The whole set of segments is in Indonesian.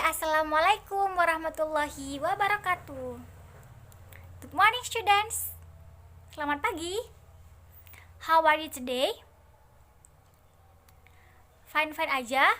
Assalamualaikum warahmatullahi wabarakatuh. Good morning students. Selamat pagi. How are you today? Fine aja.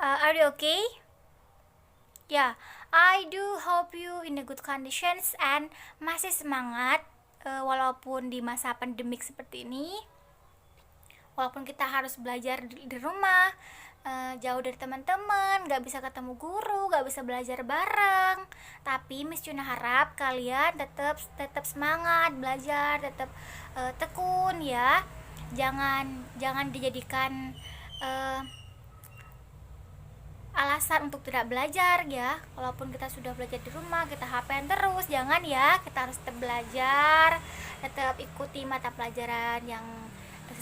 Are you okay? Yeah, I do hope you in a good conditions and masih semangat walaupun di masa pandemik seperti ini. Walaupun kita harus belajar di rumah, jauh dari teman-teman, gak bisa ketemu guru, gak bisa belajar bareng, tapi Miss Juna harap kalian tetap semangat belajar, tetap tekun ya. Jangan dijadikan alasan untuk tidak belajar ya. Walaupun kita sudah belajar di rumah, kita HP-an terus, jangan ya. Kita harus tetap belajar, tetap ikuti mata pelajaran yang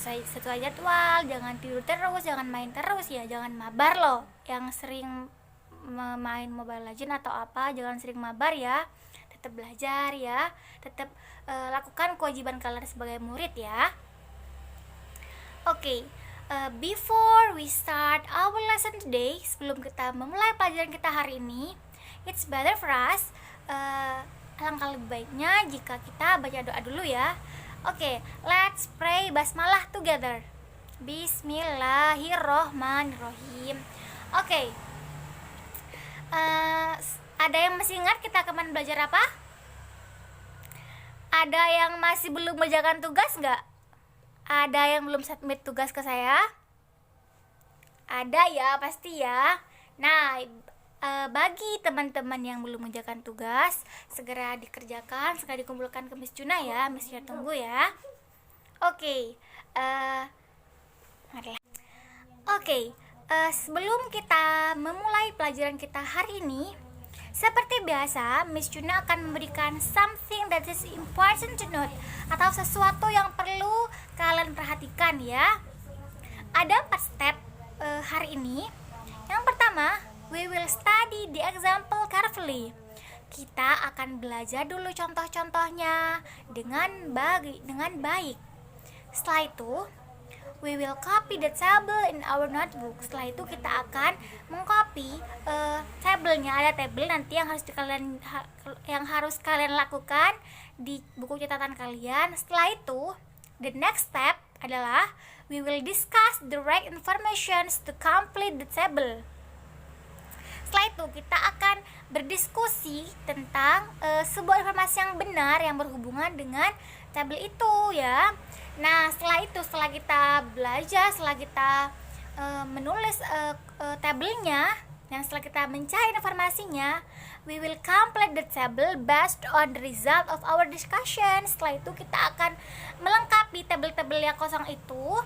sesuai jadwal, jangan tidur terus, jangan main terus ya, jangan mabar loh. Yang sering main Mobile Legends atau apa, jangan sering mabar ya. Tetap belajar ya, tetap lakukan kewajiban kalian sebagai murid ya. Oke, before we start our lesson today, sebelum kita memulai pelajaran kita hari ini, it's better for us, alangkah lebih baiknya jika kita baca doa dulu ya. Oke, let's pray basmalah together. Bismillahirrohmanirrohim. Oke, ada yang masih ingat kita kemarin belajar apa? Ada yang masih belum mengerjakan tugas nggak? Ada yang belum submit tugas ke saya? Ada ya, pasti ya. Nah, bagi teman-teman yang belum mengerjakan tugas, segera dikerjakan, segera dikumpulkan ke Miss Juna ya. Miss Juna tunggu ya. Oke, sebelum kita memulai pelajaran kita hari ini, seperti biasa, Miss Juna akan memberikan something that is important to note, atau sesuatu yang perlu kalian perhatikan ya. Ada 4 step hari ini. Yang pertama, we will study the example carefully. Kita akan belajar dulu contoh-contohnya dengan baik. Setelah itu, we will copy the table in our notebook. Setelah itu kita akan mengcopy tabelnya. Ada tabel nanti yang harus kalian lakukan di buku catatan kalian. Setelah itu, the next step adalah we will discuss the right informations to complete the table. Setelah itu kita akan berdiskusi tentang sebuah informasi yang benar yang berhubungan dengan tabel itu ya. Nah, setelah kita belajar, setelah kita menulis tabelnya, dan setelah kita mencari informasinya, we will complete the table based on the result of our discussion. Setelah itu kita akan melengkapi tabel-tabel yang kosong itu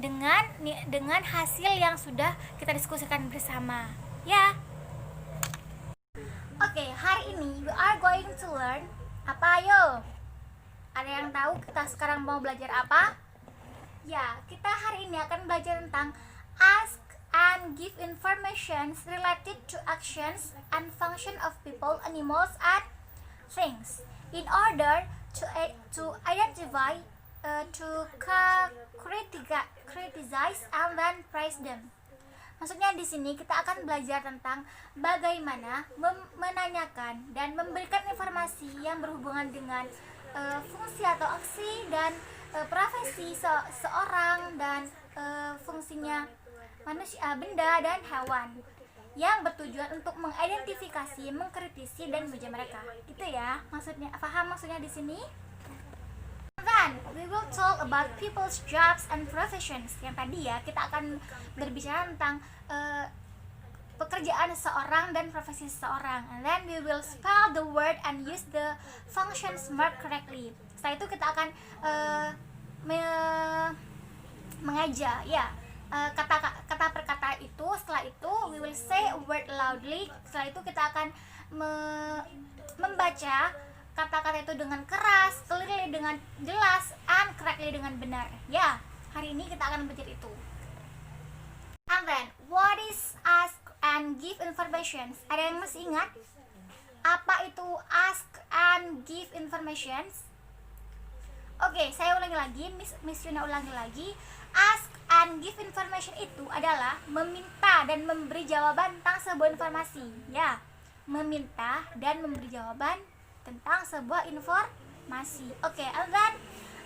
dengan hasil yang sudah kita diskusikan bersama. Ya. Oke, hari ini we are going to learn apa ayo? Ada yang tahu kita sekarang mau belajar apa? Ya, kita hari ini akan belajar tentang ask and give information related to actions and function of people, animals, and things in order to identify, to criticize and then praise them. Maksudnya di sini kita akan belajar tentang bagaimana menanyakan dan memberikan informasi yang berhubungan dengan fungsi atau aksi dan profesi seorang dan fungsinya manusia, benda, dan hewan yang bertujuan untuk mengidentifikasi, mengkritisi, dan memuja mereka. Gitu ya maksudnya. Paham maksudnya di sini? Then we will talk about people's jobs and professions. Yang tadi ya, kita akan berbicara tentang pekerjaan seseorang dan profesi seseorang. And then we will spell the word and use the functions marked correctly. Setelah itu kita akan mengajar ya, kata per kata itu. Setelah itu we will say a word loudly. Setelah itu kita akan membaca kata-kata itu dengan keras, clearly dengan jelas, and correctly dengan benar. Ya, hari ini kita akan belajar itu. And then, what is ask and give information? Ada yang masih ingat? Apa itu ask and give information? Oke, saya ulangi lagi, Miss Yuna ulangi lagi. Ask and give information itu adalah meminta meminta dan memberi jawaban tentang sebuah informasi. Ya, meminta dan memberi jawaban tentang sebuah informasi. Oke, and then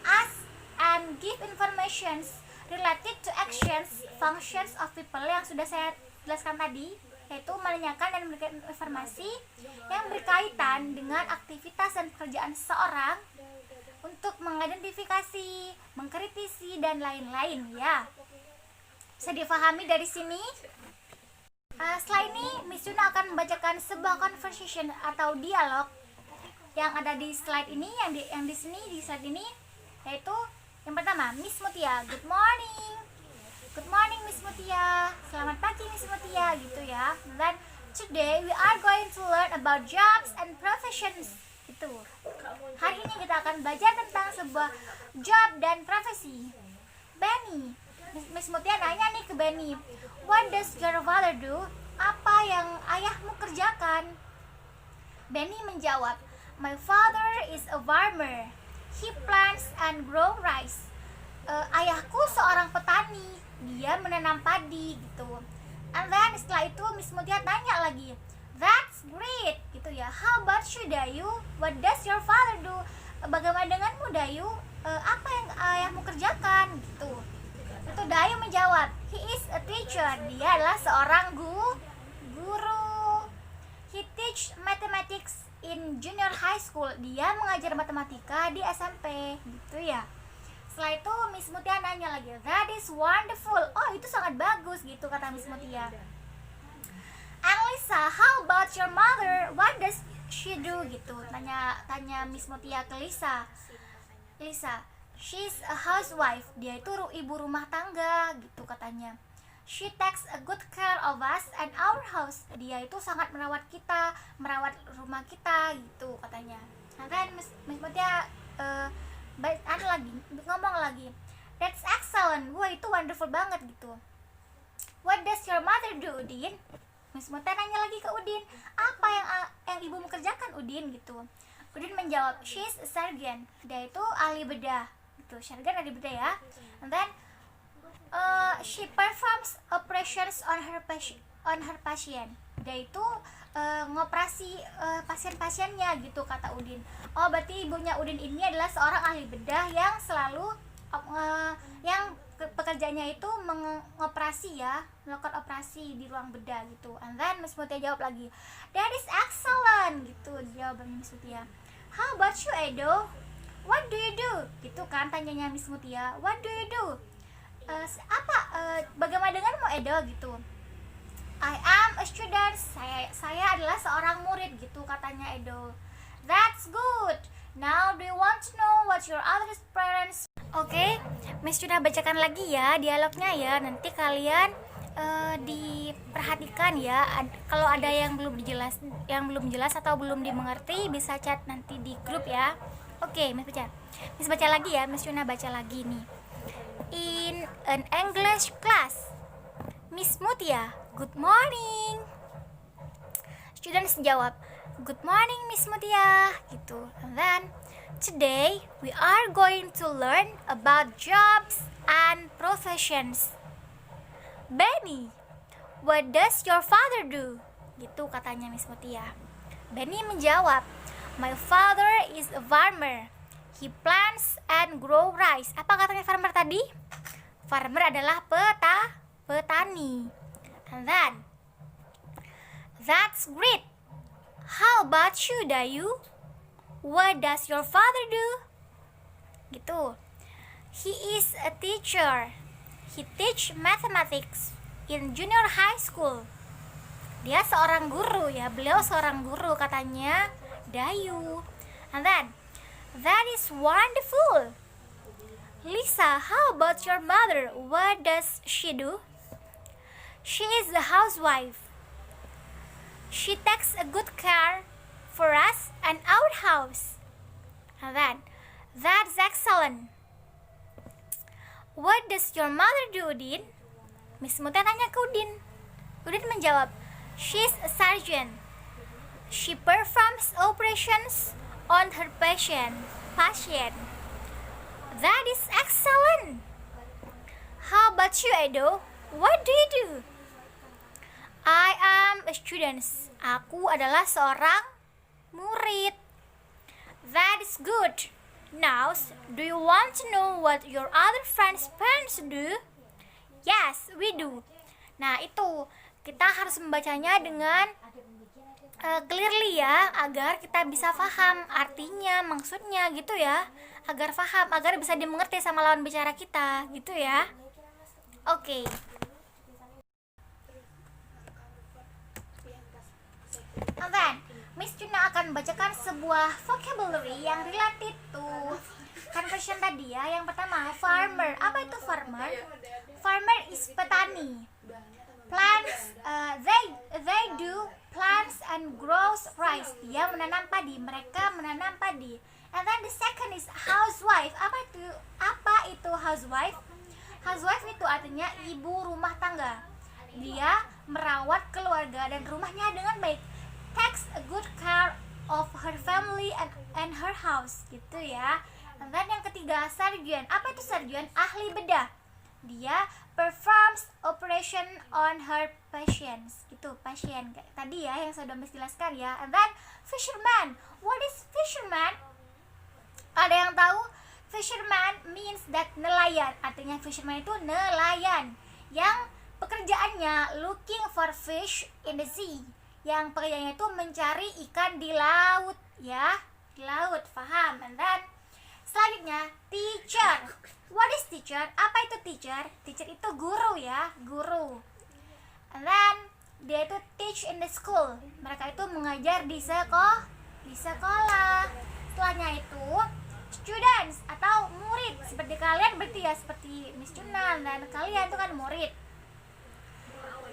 ask and give informations related to actions, functions of people yang sudah saya jelaskan tadi, yaitu menanyakan dan memberikan informasi yang berkaitan dengan aktivitas dan pekerjaan seseorang untuk mengidentifikasi, mengkritisi, dan lain-lain ya. Bisa difahami dari sini. Setelah ini Miss Juna akan membacakan sebuah conversation atau dialog yang ada di slide ini, yang di sini di slide ini, yaitu yang pertama, Miss Mutia, good morning. Good morning Miss Mutia. Selamat pagi Miss Mutia gitu ya. Dan today we are going to learn about jobs and professions gitu. Hari ini kita akan belajar tentang sebuah job dan profesi. Benny, Miss Mutia nanya nih ke Benny, what does your father do? Apa yang ayahmu kerjakan? Benny menjawab, my father is a farmer. He plants and grow rice. Ayahku seorang petani, dia menanam padi gitu. And then setelah itu Miss Mutia tanya lagi, that's great gitu ya. How about you Dayu? What does your father do? Bagaimana denganmu Dayu? Apa yang ayahmu kerjakan gitu. Itu Dayu menjawab, he is a teacher. Dia adalah seorang guru. He teach mathematics in junior high school. Dia mengajar matematika di SMP gitu ya. Setelah itu Miss Mutia nanya lagi, that is wonderful. Oh, itu sangat bagus gitu kata Miss Mutia. And Lisa, how about your mother? What does she do gitu. Tanya Miss Mutia ke Lisa. Lisa, she's a housewife. Dia itu ibu rumah tangga gitu katanya. She takes a good care of us and our house. Dia itu sangat merawat kita, merawat rumah kita gitu katanya. Nah kan Miss Mutia ngomong lagi, that's excellent. Wah itu wonderful banget gitu. What does your mother do, Udin? Miss Mutia nanya lagi ke Udin, apa yang ibumu kerjakan Udin gitu. Udin menjawab, she's a surgeon. Dia itu ahli bedah gitu. Surgeon ahli bedah ya. And then she performs operations on her patient. Dia itu ngoperasi pasien-pasiennya gitu kata Udin. Oh berarti ibunya Udin ini adalah seorang ahli bedah yang selalu yang pekerjaannya itu mengoperasi ya, melakukan operasi di ruang bedah gitu. And then Miss Mutia jawab lagi, that is excellent gitu jawabannya Miss Mutia. How about you Edo? What do you do? Gitu kan tanyanya Miss Mutia. What do you do? Bagaimana denganmu Edo gitu. I am a student. Saya adalah seorang murid gitu katanya Edo. That's good. Now do you want to know what your other parents? Oke, Miss sudah bacakan lagi ya dialognya ya. Nanti kalian diperhatikan ya. Kalau ada yang belum jelas atau belum dimengerti bisa chat nanti di grup ya. Oke, Miss baca lagi ya. Miss Yuna baca lagi nih. In an English class, Miss Mutia, good morning. Students jawab, good morning Miss Mutia gitu. And then today we are going to learn about jobs and professions. Benny, what does your father do? Gitu katanya Miss Mutia. Benny menjawab, my father is a farmer. He plants and grow rice. Apa katanya farmer tadi? Farmer adalah petani. And then, that's great. How about you, Dayu? What does your father do? Gitu. He is a teacher. He teach mathematics in junior high school. Dia seorang guru ya. Beliau seorang guru katanya Dayu. And then, that is wonderful. Lisa, how about your mother? What does she do? She is a housewife. She takes a good care for us and our house. And then, that's excellent. What does your mother do, Udin? Miss Mutia tanya ke Udin. Udin menjawab, she's a surgeon. She performs operations on her patient. That is excellent. How about you, Edo? What do you do? a student. Aku adalah seorang murid. That is good. Now, do you want to know what your other friends' parents do? Yes, we do. Nah, itu kita harus membacanya dengan clearly ya, agar kita bisa paham artinya, maksudnya gitu ya. Agar paham, agar bisa dimengerti sama lawan bicara kita, gitu ya. Oke. And then, Miss Juna akan bacakan sebuah vocabulary yang related to conversion tadi ya. Yang pertama, farmer. Apa itu farmer? Farmer is petani. Plants, they do plants and grows rice. Dia menanam padi. Mereka menanam padi. And then the second is housewife. Apa itu housewife? Housewife itu artinya ibu rumah tangga. Dia merawat keluarga dan rumahnya dengan baik. Takes a good care of her family and her house, gitu ya. And then yang ketiga, surgeon. Apa itu surgeon? Ahli bedah. Dia performs operation on her patients. Itu pasien kayak tadi ya yang sudah Miss jelaskan ya. And then fisherman. What is fisherman? Ada yang tahu? Fisherman means that nelayan. Artinya fisherman itu nelayan yang pekerjaannya looking for fish in the sea. Yang pekerjaannya itu mencari ikan di laut ya, di laut, paham? And then selanjutnya teacher. What is teacher? Apa itu teacher? Teacher itu guru ya, guru. And then dia itu teach in the school. Mereka itu mengajar di sekolah. Setelahnya itu students atau murid. Seperti kalian berarti ya, seperti Miss Juna dan kalian itu kan murid.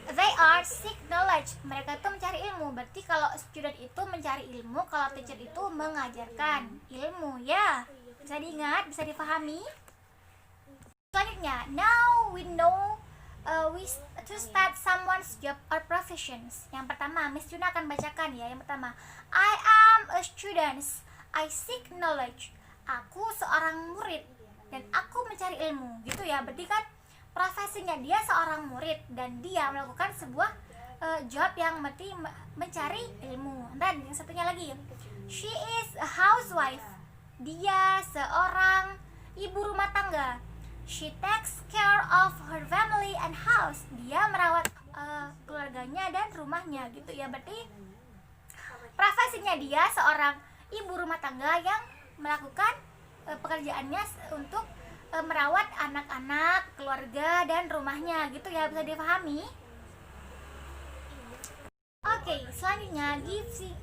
They are seek knowledge. Mereka itu mencari ilmu. Berarti kalau student itu mencari ilmu, kalau teacher itu mengajarkan ilmu ya. Bisa diingat, bisa dipahami. Selanjutnya, now we know to start someone's job or professions. Yang pertama, Miss Juna akan bacakan ya. Yang pertama, I am a student. I seek knowledge. Aku seorang murid dan aku mencari ilmu. Gitu ya. Berarti kan profesinya dia seorang murid dan dia melakukan sebuah job yang berarti mencari ilmu. Dan yang satunya lagi, she is a housewife. Dia seorang ibu rumah tangga. She takes care of her family and house. Dia merawat keluarganya dan rumahnya gitu ya. Berarti profesinya dia seorang ibu rumah tangga yang melakukan pekerjaannya untuk merawat anak-anak, keluarga, dan rumahnya gitu ya, bisa dipahami. Oke, selanjutnya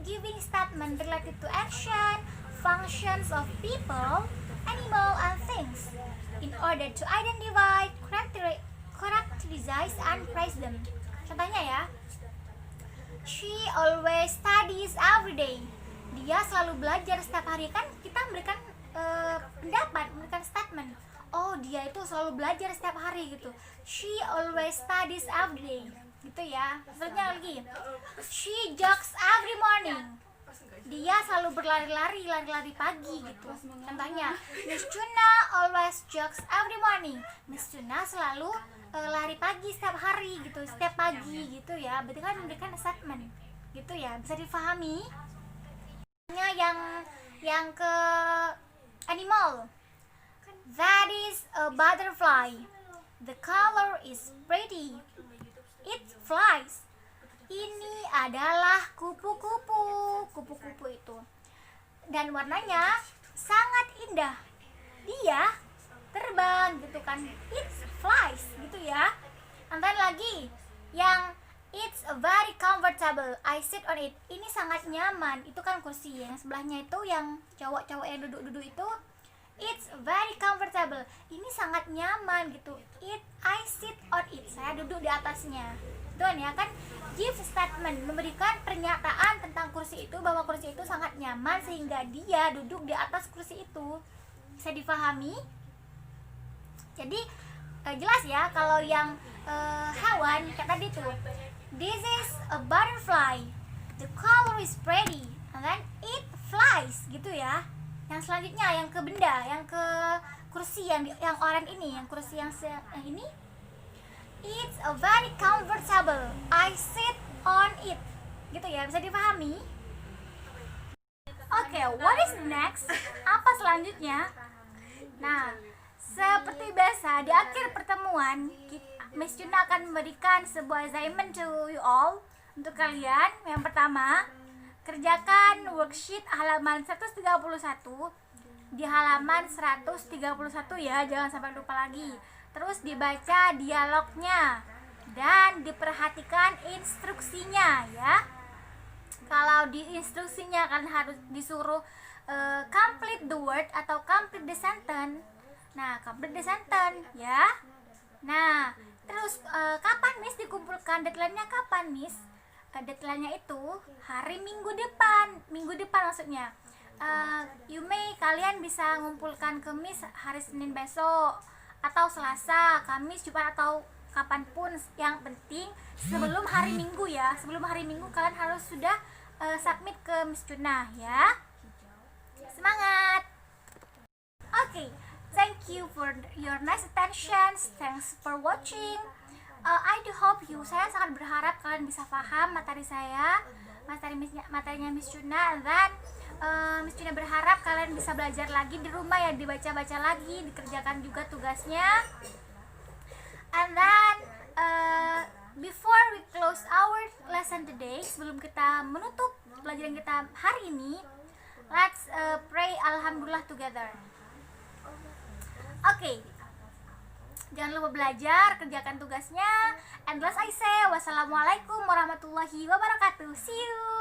giving statement related to action, functions of people, animal, and things in order to identify, characterize, and praise them. Contohnya ya, she always studies every day. Dia selalu belajar setiap hari. Kan kita memberikan pendapat, memberikan statement. Oh, dia itu selalu belajar setiap hari gitu. She always studies every day. Gitu ya. Selanjutnya lagi, she jogs every morning. Dia selalu lari pagi gitu. Contohnya, Miss Juna always jogs every morning. Miss Juna selalu lari pagi setiap hari gitu, setiap pagi gitu ya. Berarti kan memberikan statement gitu ya. Bisa difahami? Yang ke animal. That is a butterfly. The color is pretty. It flies. Ini adalah kupu-kupu. Kupu-kupu itu. Dan warnanya sangat indah. Dia terbang gitu kan. It flies gitu ya. And then lagi yang it's very comfortable. I sit on it. Ini sangat nyaman. Itu kan kursi. Yang sebelahnya itu yang cowok-cowok yang duduk-duduk itu, it's very comfortable. Ini sangat nyaman gitu. I sit on it. Saya duduk di atasnya. Tuan ya kan, give statement, memberikan pernyataan tentang kursi itu, bahwa kursi itu sangat nyaman sehingga dia duduk di atas kursi itu. Bisa difahami? Jadi jelas ya kalau yang hewan kayak tadi tuh. This is a butterfly. The color is pretty. And then it flies gitu ya. Yang selanjutnya yang ke benda, yang ke kursi yang oranye ini, yang kursi yang ini. It's a very comfortable. I sit on it gitu ya, bisa dipahami? Oke, what is next? Apa selanjutnya? Nah, seperti biasa di akhir pertemuan Miss Juna akan memberikan sebuah assignment to you all untuk kalian. Yang pertama, kerjakan worksheet halaman 131 di halaman 131 ya, jangan sampai lupa lagi. Terus dibaca dialognya dan diperhatikan instruksinya ya. Kalau di instruksinya kan harus disuruh complete the word atau complete the sentence. Nah, complete the sentence ya. Nah, terus kapan Miss dikumpulkan? Deadline-nya kapan Miss? Deadline-nya itu hari Minggu depan maksudnya. Kalian bisa ngumpulkan ke Miss hari Senin besok atau Selasa, Kamis, Jumat atau kapanpun, yang penting sebelum hari Minggu ya. Sebelum hari Minggu kalian harus sudah submit ke Miss Juna ya. Semangat. Okay, thank you for your nice attention. Thanks for watching. I do hope saya sangat berharap kalian bisa paham materi saya, materinya Miss Juna, dan Miss Juna berharap kalian bisa belajar lagi di rumah ya, dibaca-baca lagi, dikerjakan juga tugasnya. And then before we close our lesson today, sebelum kita menutup pelajaran kita hari ini, let's pray Alhamdulillah together. Okay, jangan lupa belajar, kerjakan tugasnya. And last I say, wassalamualaikum warahmatullahi wabarakatuh. See you.